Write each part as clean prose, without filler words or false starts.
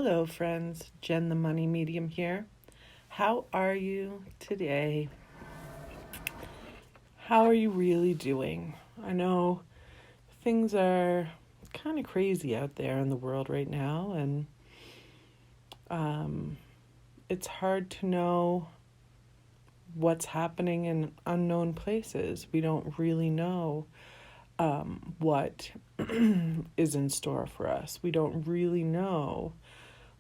Hello, friends. Jen, the money medium here. How are you today? How are you really doing? I know things are kind of crazy out there in the world right now, and um, it's hard to know what's happening in unknown places. We don't really know what is in store for us. We don't really know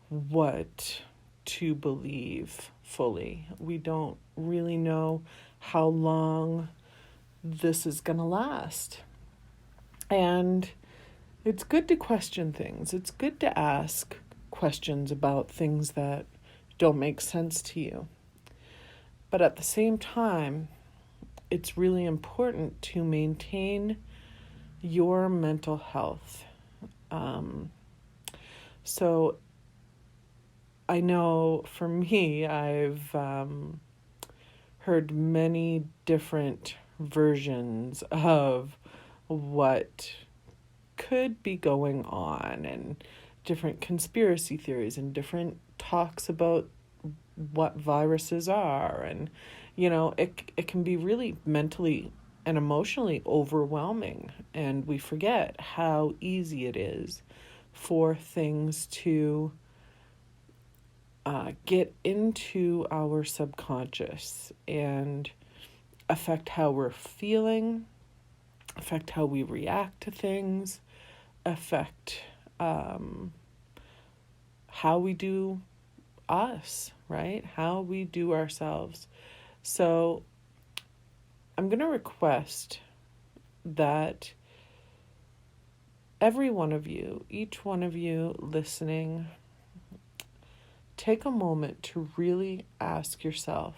what to believe fully. We don't really know how long this is going to last. And it's good to question things. It's good to ask questions about things that don't make sense to you. But at the same time, it's really important to maintain your mental health. So I know for me, I've heard many different versions of what could be going on, and different conspiracy theories and different talks about what viruses are. And it can be really mentally and emotionally overwhelming, and we forget how easy it is for things to get into our subconscious and affect how we're feeling, affect how we react to things, affect how we do us, right? How we do ourselves. So I'm going to request that every one of you, each one of you listening, take a moment to really ask yourself,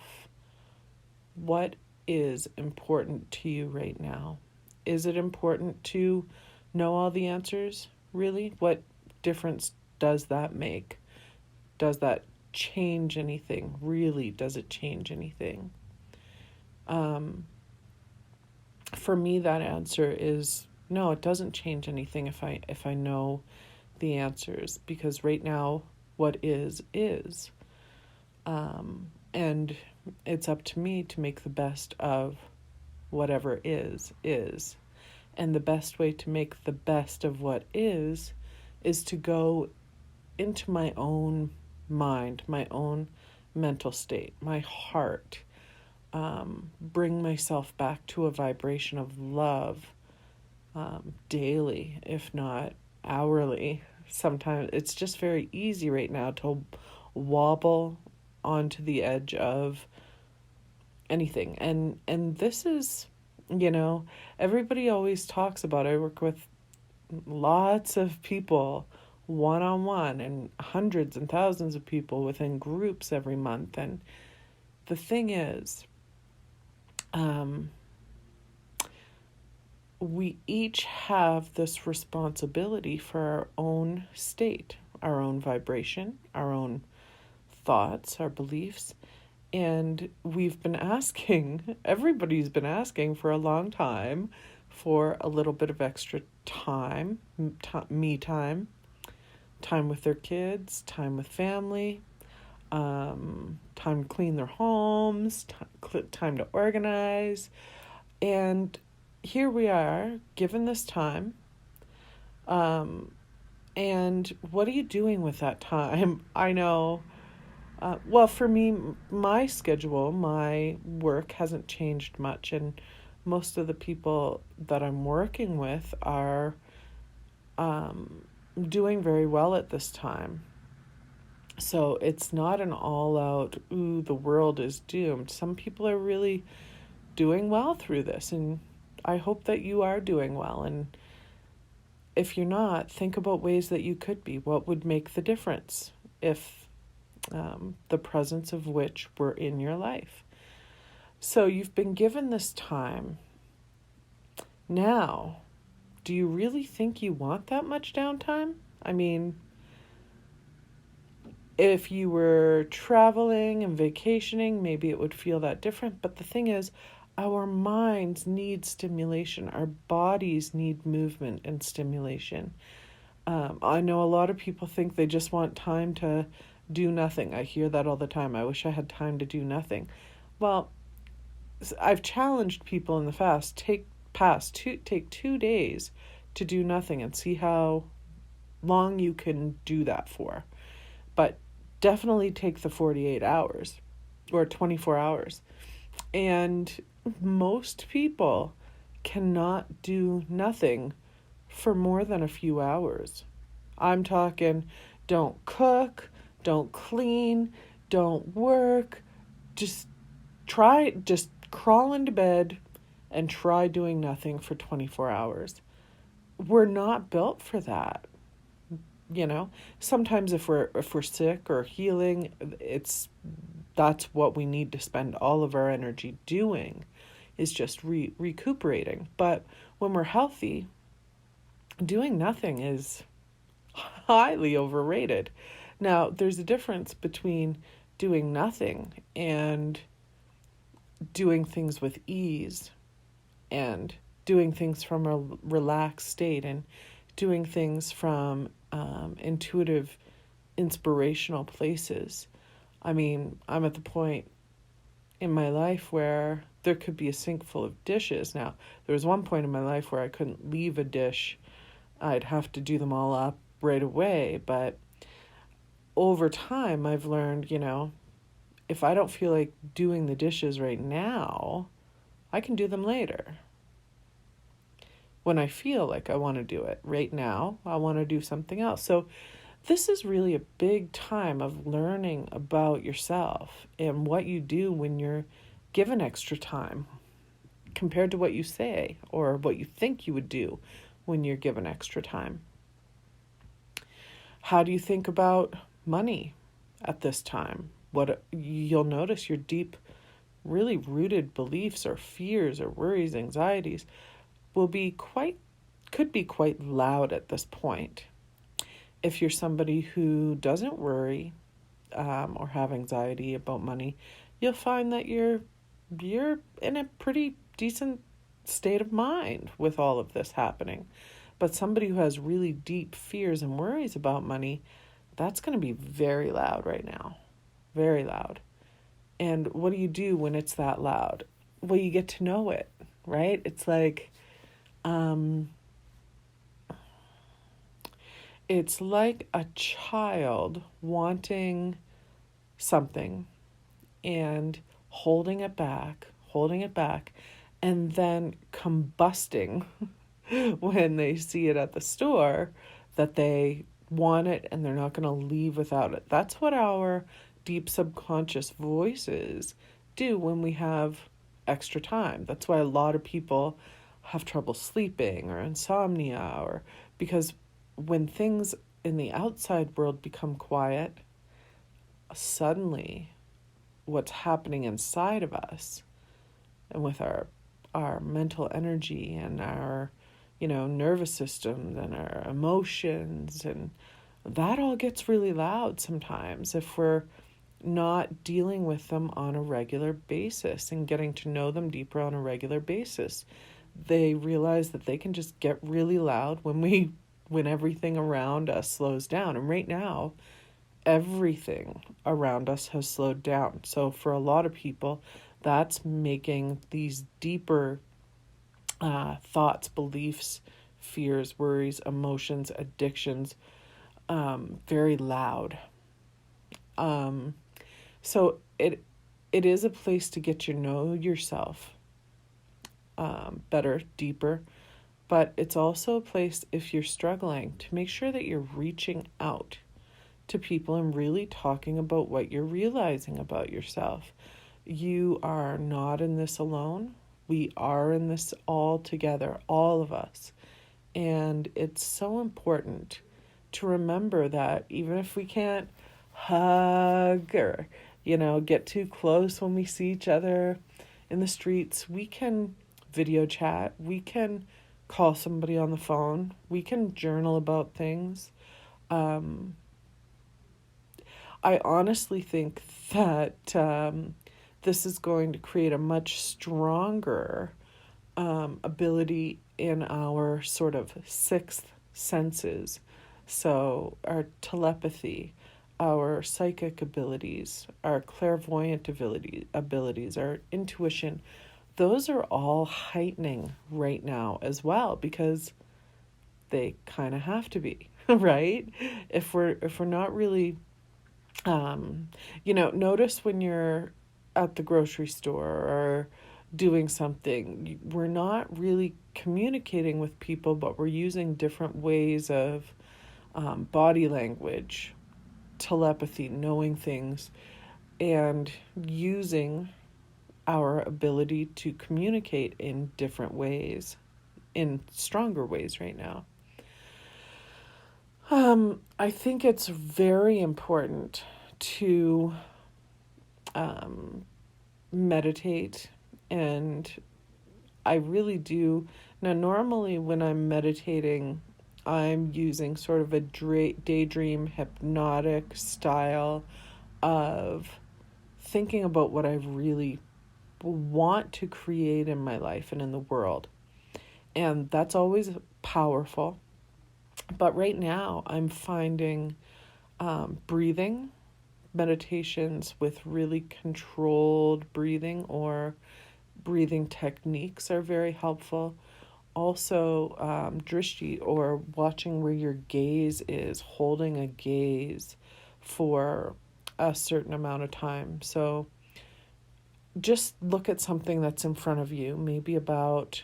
what is important to you right now? Is it important to know all the answers? Really? What difference does that make? Does that change anything? Really, does it change anything? For me, that answer is no, it doesn't change anything if I know the answers, because right now what is. And it's up to me to make the best of whatever is. And the best way to make the best of what is to go into my own mind, my own mental state, my heart, bring myself back to a vibration of love daily, if not hourly. Sometimes it's just very easy right now to wobble onto the edge of anything. And this is, everybody always talks about, I work with lots of people one-on-one and hundreds and thousands of people within groups every month. And the thing is, we each have this responsibility for our own state, our own vibration, our own thoughts, our beliefs. And we've been asking, everybody's been asking for a long time for a little bit of extra time, me time with their kids, time with family, time to clean their homes, time to organize. And here we are, given this time. And what are you doing with that time? I know, well, for me, my schedule, my work hasn't changed much. And most of the people that I'm working with are doing very well at this time. So it's not an all-out, ooh, the world is doomed. Some people are really doing well through this, and I hope that you are doing well. And if you're not, think about ways that you could be. What would make the difference if the presence of which were in your life? So you've been given this time. Now, do you really think you want that much downtime? I mean, if you were traveling and vacationing, maybe it would feel that different. But the thing is, our minds need stimulation. Our bodies need movement and stimulation. I know a lot of people think they just want time to do nothing. I hear that all the time. I wish I had time to do nothing. Well, I've challenged people in the take 2 days to do nothing and see how long you can do that for. But definitely take the 48 hours or 24 hours. And most people cannot do nothing for more than a few hours. I'm talking don't cook, don't clean, don't work. Just just crawl into bed and try doing nothing for 24 hours. We're not built for that. Sometimes if we're sick or healing, that's what we need to spend all of our energy doing, is just recuperating. But when we're healthy, doing nothing is highly overrated. Now, there's a difference between doing nothing and doing things with ease, and doing things from a relaxed state, and doing things from intuitive, inspirational places. I mean, I'm at the point in my life where there could be a sink full of dishes. Now, there was one point in my life where I couldn't leave a dish. I'd have to do them all up right away. But over time, I've learned, if I don't feel like doing the dishes right now, I can do them later. When I feel like I want to do it right now, I want to do something else. So this is really a big time of learning about yourself and what you do when you're given extra time compared to what you say or what you think you would do when you're given extra time. How do you think about money at this time? What you'll notice, your deep, really rooted beliefs or fears or worries, anxieties could be quite loud at this point. If you're somebody who doesn't worry or have anxiety about money, you'll find that you're in a pretty decent state of mind with all of this happening. But somebody who has really deep fears and worries about money, that's going to be very loud right now. Very loud. And what do you do when it's that loud? Well, you get to know it, right? It's like, it's like a child wanting something and holding it back, and then combusting when they see it at the store, that they want it and they're not going to leave without it. That's what our deep subconscious voices do when we have extra time. That's why a lot of people have trouble sleeping or insomnia, or because when things in the outside world become quiet, suddenly what's happening inside of us and with our mental energy and our nervous system and our emotions, and that all gets really loud sometimes if we're not dealing with them on a regular basis and getting to know them deeper on a regular basis. They realize that they can just get really loud when everything around us slows down. And right now, everything around us has slowed down. So for a lot of people, that's making these deeper thoughts, beliefs, fears, worries, emotions, addictions very loud. So it is a place to get to know yourself better, deeper, but it's also a place, if you're struggling, to make sure that you're reaching out to people and really talking about what you're realizing about yourself. You are not in this alone. We are in this all together, all of us. And it's so important to remember that even if we can't hug or, get too close when we see each other in the streets, we can video chat, we can call somebody on the phone, we can journal about things. I honestly think that this is going to create a much stronger ability in our sort of sixth senses So our telepathy, our psychic abilities, our clairvoyant abilities, our intuition, those are all heightening right now as well, because they kind of have to be, right? If we're not really, notice when you're at the grocery store or doing something, we're not really communicating with people, but we're using different ways of body language, telepathy, knowing things, and using our ability to communicate in different ways, in stronger ways right now. I think it's very important to meditate, and I really do. Now, normally when I'm meditating, I'm using sort of a daydream hypnotic style of thinking about what I really want to create in my life and in the world. And that's always powerful. But right now, I'm finding breathing meditations with really controlled breathing or breathing techniques are very helpful. Also, drishti, or watching where your gaze is, holding a gaze for a certain amount of time. So just look at something that's in front of you, maybe about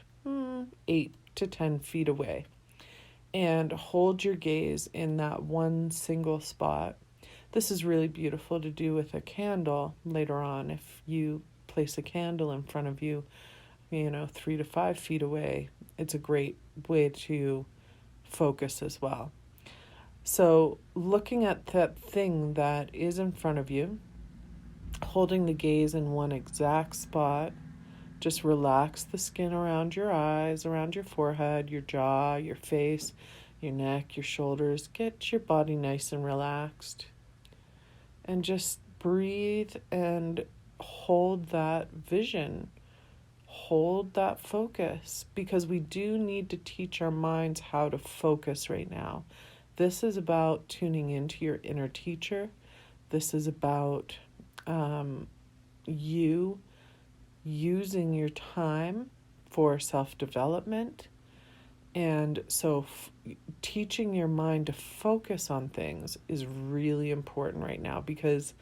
8 to 10 feet away, and hold your gaze in that one single spot. This is really beautiful to do with a candle later on. If you place a candle in front of you, 3 to 5 feet away, it's a great way to focus as well. So looking at that thing that is in front of you, holding the gaze in one exact spot, just relax the skin around your eyes, around your forehead, your jaw, your face, your neck, your shoulders. Get your body nice and relaxed. And just breathe and hold that vision. Hold that focus, because we do need to teach our minds how to focus right now. This is about tuning into your inner teacher. This is about you using your time for self-development. And so teaching your mind to focus on things is really important right now, because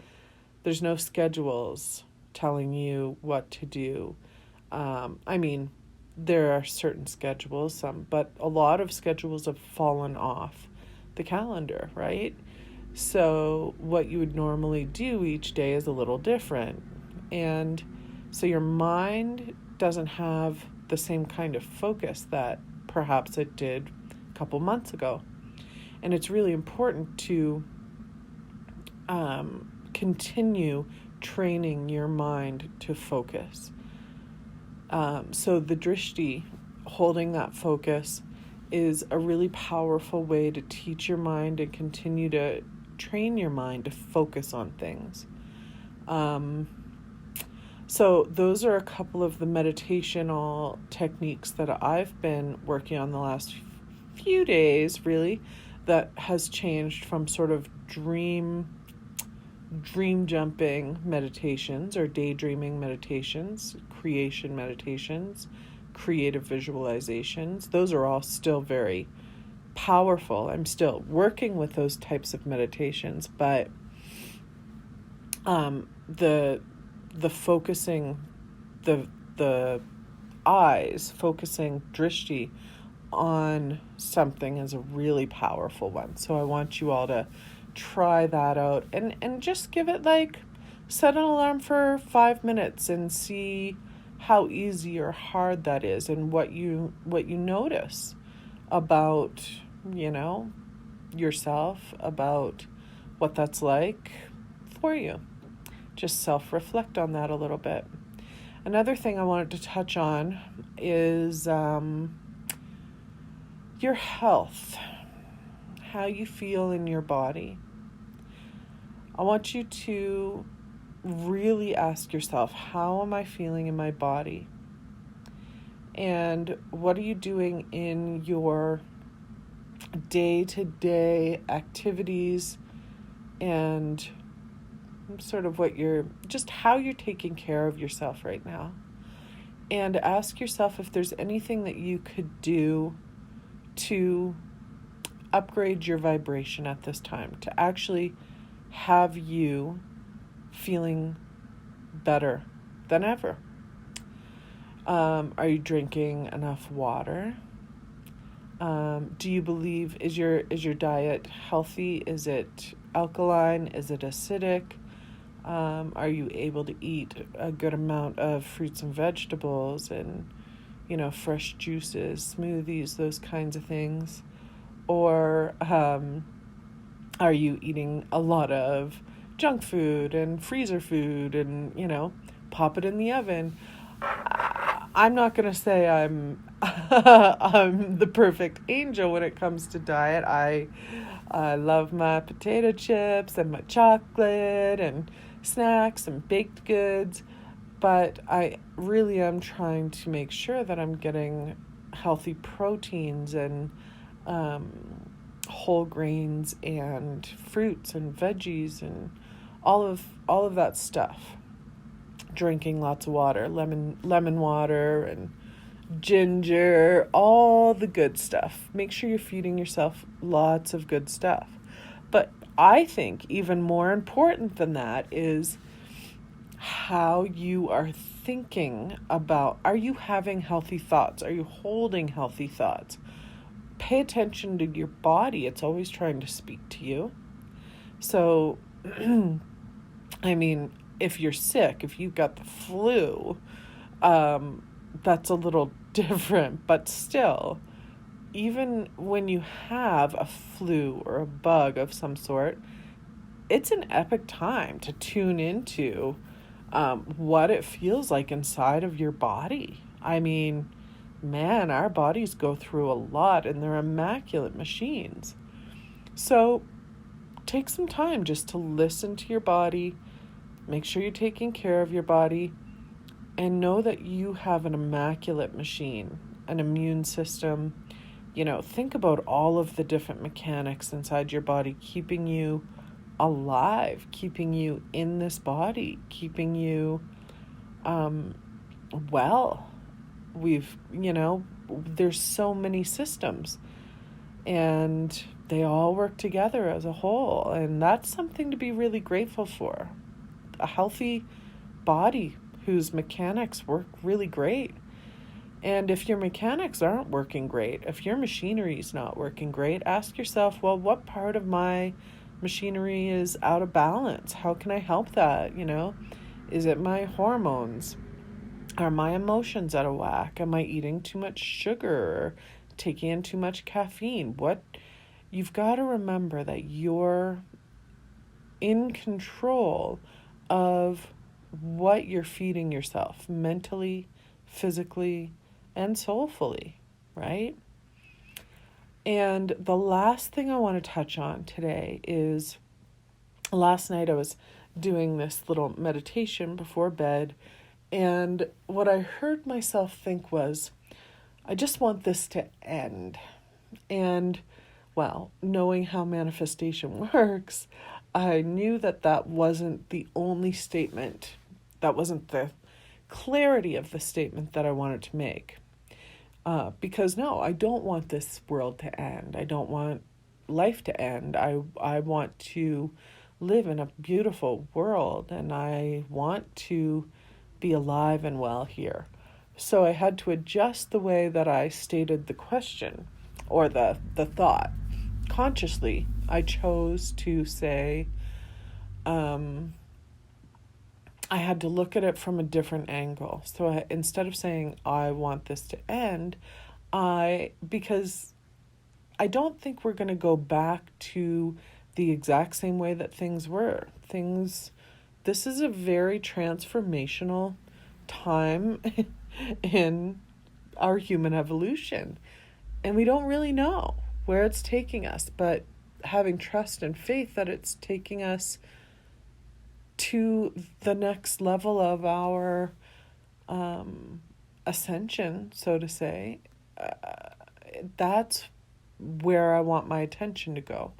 there's no schedules telling you what to do. There are certain schedules, but a lot of schedules have fallen off the calendar, right? So what you would normally do each day is a little different. And so your mind doesn't have the same kind of focus that perhaps it did a couple months ago. And it's really important to continue training your mind to focus. So the drishti, holding that focus, is a really powerful way to teach your mind and continue to train your mind to focus on things. So those are a couple of the meditational techniques that I've been working on the last few days, really, that has changed from sort of dream jumping meditations or daydreaming meditations, creation meditations, creative visualizations. Those are all still very powerful. I'm still working with those types of meditations, but the focusing, the eyes, focusing drishti on something is a really powerful one. So I want you all to try that out and just give it, set an alarm for 5 minutes and see how easy or hard that is, and what you notice about, yourself, about what that's like for you. Just self-reflect on that a little bit. Another thing I wanted to touch on is your health, how you feel in your body. I want you to really ask yourself, how am I feeling in my body? And what are you doing in your day-to-day activities and sort of just how you're taking care of yourself right now. And ask yourself if there's anything that you could do to upgrade your vibration at this time, to actually have you feeling better than ever. Are you drinking enough water? Do you believe, is your diet healthy? Is it alkaline? Is it acidic? Are you able to eat a good amount of fruits and vegetables and, fresh juices, smoothies, those kinds of things? Or are you eating a lot of junk food and freezer food and, pop it in the oven? I'm not going to say I'm I'm the perfect angel when it comes to diet. I love my potato chips and my chocolate and snacks and baked goods, but I really am trying to make sure that I'm getting healthy proteins and whole grains and fruits and veggies and all of that stuff. Drinking lots of water, lemon water and ginger, all the good stuff. Make sure you're feeding yourself lots of good stuff. But I think even more important than that is how you are thinking about, are you having healthy thoughts? Are you holding healthy thoughts? Pay attention to your body. It's always trying to speak to you. So, I mean, if you're sick, if you've got the flu, that's a little different. But still, even when you have a flu or a bug of some sort, it's an epic time to tune into what it feels like inside of your body. I mean, man, our bodies go through a lot and they're immaculate machines. So take some time just to listen to your body. Make sure you're taking care of your body and know that you have an immaculate machine, an immune system. Think about all of the different mechanics inside your body, keeping you alive, keeping you in this body, keeping you well. There's so many systems and they all work together as a whole. And that's something to be really grateful for. A healthy body whose mechanics work really great. And if your mechanics aren't working great, if your machinery is not working great, ask yourself, well, what part of my machinery is out of balance? How can I help that? Is it my hormones? Are my emotions out of whack? Am I eating too much sugar or taking in too much caffeine? You've got to remember that you're in control of what you're feeding yourself mentally, physically, and soulfully, right? And the last thing I want to touch on today is last night I was doing this little meditation before bed, and what I heard myself think was, I just want this to end. And, well, knowing how manifestation works, I knew that wasn't the only statement. That wasn't the clarity of the statement that I wanted to make. Because no, I don't want this world to end. I don't want life to end. I want to live in a beautiful world and I want to be alive and well here. So I had to adjust the way that I stated the question or the thought. Consciously, I chose to say, I had to look at it from a different angle. So instead of saying, I want this to end, because I don't think we're going to go back to the exact same way that things were. This is a very transformational time in our human evolution. And we don't really know where it's taking us, but having trust and faith that it's taking us to the next level of our ascension, so to say, that's where I want my attention to go.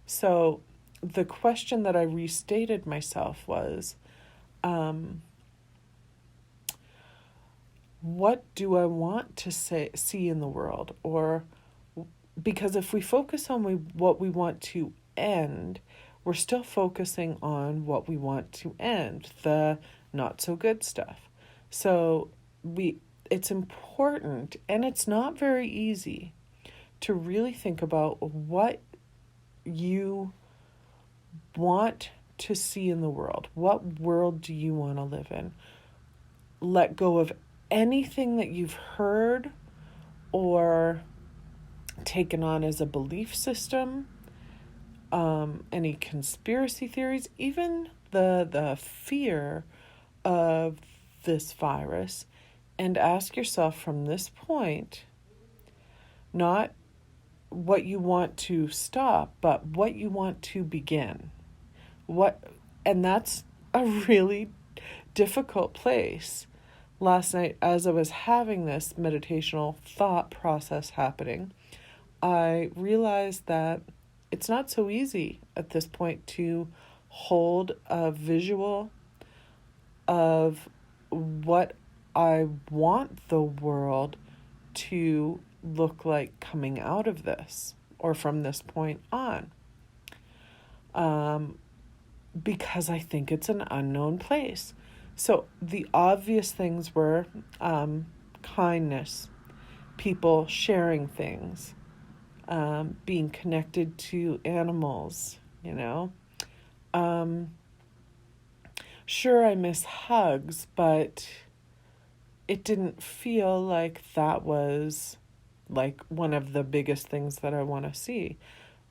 So the question that I restated myself was, what do I want to see in the world? Or because if we focus on what we want to end, we're still focusing on what we want to end, the not so good stuff. So it's important, and it's not very easy, to really think about what you want to see in the world. What world do you want to live in? Let go of anything that you've heard or taken on as a belief system, any conspiracy theories, even the fear of this virus, and ask yourself from this point, not what you want to stop, but what you want to begin. And that's a really difficult place. Last night, as I was having this meditational thought process happening, I realized that it's not so easy at this point to hold a visual of what I want the world to look like coming out of this or from this point on. Because I think it's an unknown place. So the obvious things were kindness, people sharing things, being connected to animals, Sure, I miss hugs, but it didn't feel like that was like one of the biggest things that I want to see.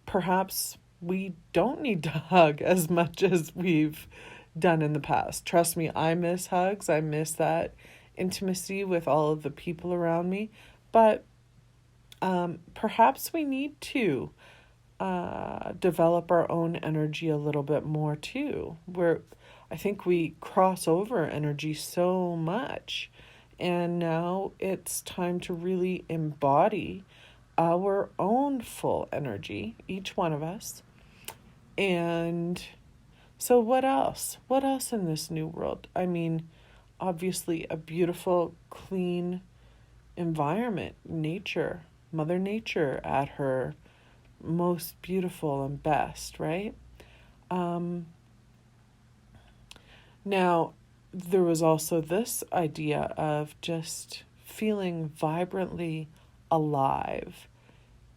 Perhaps we don't need to hug as much as we've done in the past. Trust me, I miss hugs. I miss that intimacy with all of the people around me. But perhaps we need to develop our own energy a little bit more too. I think we cross over energy so much, and now it's time to really embody our own full energy, each one of us. And so what else? What else in this new world? I mean, obviously a beautiful, clean environment, nature, Mother Nature at her most beautiful and best, right? Now, there was also this idea of just feeling vibrantly alive.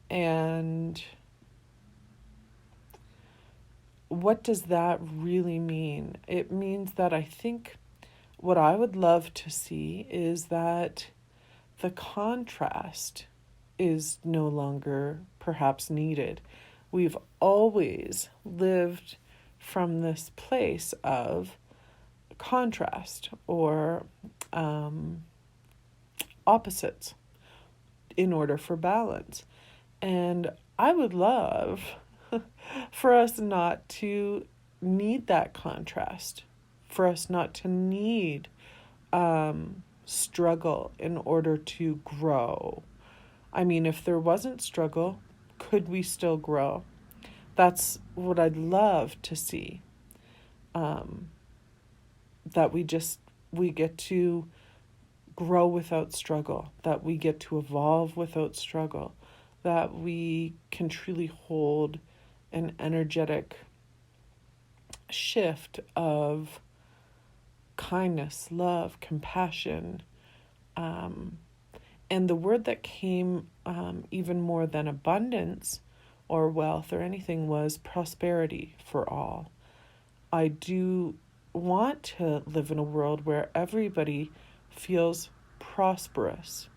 And what does that really mean? It means that I think what I would love to see is that the contrast is no longer perhaps needed. We've always lived from this place of contrast or opposites in order for balance. And I would love for us not to need that contrast, for us not to need struggle in order to grow. I mean, if there wasn't struggle, could we still grow? That's what I'd love to see. That we get to grow without struggle, that we get to evolve without struggle, that we can truly hold an energetic shift of kindness, love, compassion. And the word that came even more than abundance or wealth or anything was prosperity for all. I do want to live in a world where everybody feels prosperous.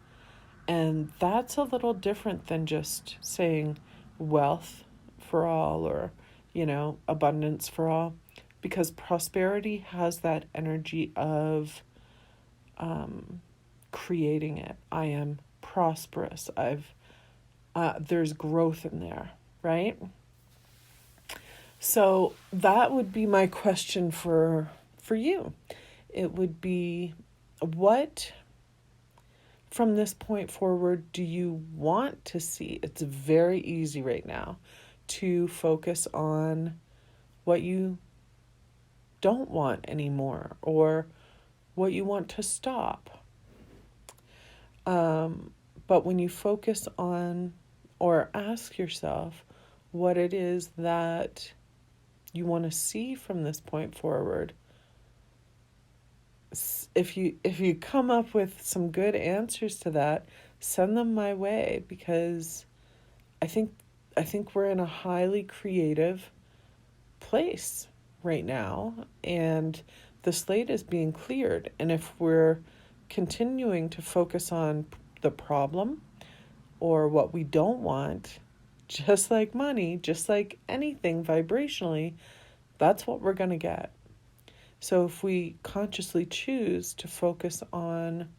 And that's a little different than just saying wealth for all or, abundance for all, because prosperity has that energy of creating it. I am prosperous. There's growth in there, right? So that would be my question for you. It would be, what from this point forward do you want to see? It's very easy right now to focus on what you don't want anymore or what you want to stop. But when you focus on or ask yourself what it is that you want to see from this point forward, if you come up with some good answers to that, send them my way, because I think we're in a highly creative place right now, and the slate is being cleared. And if we're continuing to focus on the problem or what we don't want, just like money, just like anything vibrationally, that's what we're going to get. So if we consciously choose to focus on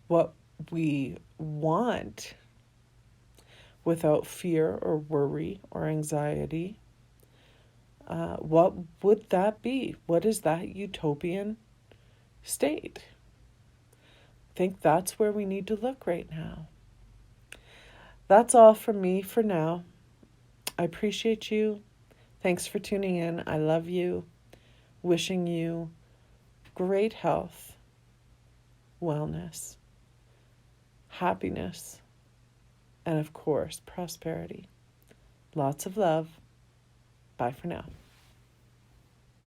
what we want without fear or worry or anxiety, what would that be? What is that utopian state? I think that's where we need to look right now. That's all from me for now. I appreciate you. Thanks for tuning in. I love you. Wishing you great health, wellness, happiness, and of course, prosperity. Lots of love. Bye for now.